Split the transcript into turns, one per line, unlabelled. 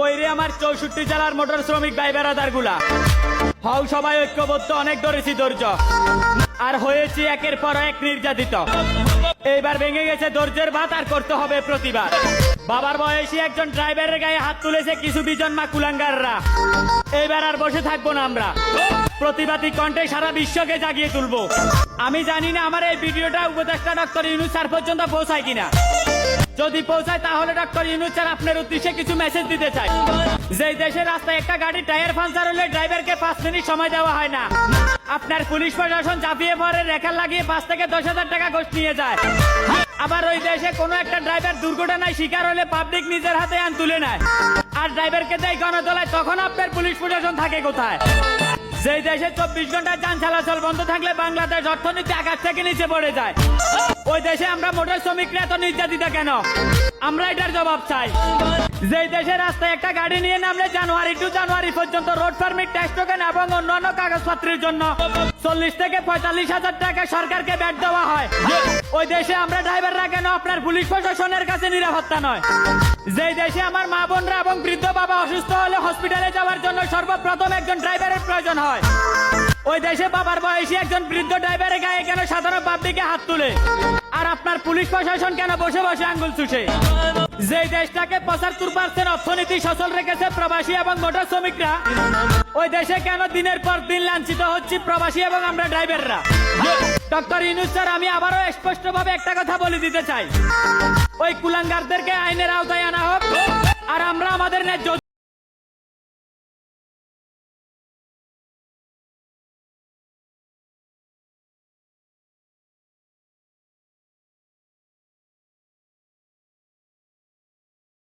কইরে আমার 64 জেলার মোটর শ্রমিক ভাই বেড়াদার গুলা হও সবাই ঐক্যবদ্ধ, অনেক ধরেছি ধৈর্য আর হয়েছি একের পর এক নির্যাতিত। এইবার ভেঙে গেছে ধৈর্যের বাত, আর করতে হবে প্রতিবাদ। বাবার বয়সী একজন ড্রাইভারের গায়ে হাত তুলেছে কিছু বিজন মা কুলাঙ্গাররা। এইবার আর বসে থাকবো না আমরা, প্রতিবাদী কণ্ঠে সারা বিশ্বকে জাগিয়ে তুলবো। আমি জানি না আমার এই ভিডিওটা উপদেষ্টা ডক্টর ইউনূস স্যার পর্যন্ত পৌঁছায় কিনা। যদি পৌঁছায় তাহলে ডক্টর ইউনূস স্যার আপনার উদ্দেশ্যে কিছু মেসেজ দিতে চাই। যেই দেশের রাস্তায় একটা গাড়ি টায়ার পাঞ্চার হলে ড্রাইভারকে 5 মিনিট সময় দেওয়া হয় না, আপনার পুলিশ প্রশাসন চাপিয়ে পড়ে রেখা লাগিয়ে 5 থেকে 10,000 টাকা ঘুষ নিয়ে যায়। আবার ওই দেশে কোনো একটা ড্রাইভার দুর্ঘটনায় শিকার হলে পাবলিক নিজের হাতে আইন তুলে নেয় আর ড্রাইভারকে দেয় গণতলায়, তখন আপনার পুলিশ প্রশাসন থাকে কোথায়? যেই দেশে 24 ঘন্টা যান চলাচল বন্ধ থাকলে বাংলাদেশ অর্থনীতি আকাশ থেকে নিচে পড়ে যায়, ওই দেশে আমরা মোটর শ্রমিকরা এত নির্যাতিত কেন? আমরা এটার জবাব চাই। যেই দেশে রাস্তায় একটা গাড়ি নিয়ে নামলে জানুয়ারি টু জানুয়ারি পর্যন্ত রোড পারমিট, টেস্ট টোকেন এবং অন্যান্য কাগজপত্রের জন্য 40 থেকে 45,000 টাকা সরকারকে ব্যাট দেওয়া হয়, ওই দেশে আমরা ড্রাইভাররা কেন আপনার পুলিশ প্রশাসনের কাছে নিরাপত্তা নয়? যেই দেশে আমার মা বোনরা এবং বৃদ্ধ বাবা অসুস্থ হলে হসপিটালে যাওয়ার জন্য সর্বপ্রথম একজন ড্রাইভারের প্রয়োজন হয়, ওই দেশে বাবার বয়সী একজন বৃদ্ধ ড্রাইভারের গায়ে কেন সাধারণ পাবলিকে হাত তুলে আর আপনার পুলিশ প্রশাসন কেন বসে বসে আঙ্গুল চুষে? যেই দেশটাকে 75% অর্থনীতি সচল রেখেছে প্রবাসী এবং মোটর শ্রমিকরা, ওই দেশে কেন দিনের পর দিন লাঞ্ছিত হচ্ছে প্রবাসী এবং আমরা ড্রাইভাররা? ডক্টর ইউনূস স্যার, আমি আবারও স্পষ্টভাবে একটা কথা বলে দিতে চাই, ওই কুলাঙ্গারদেরকে আইনের আওতায় আনা হোক আর আমরা আমাদের ন্যায্য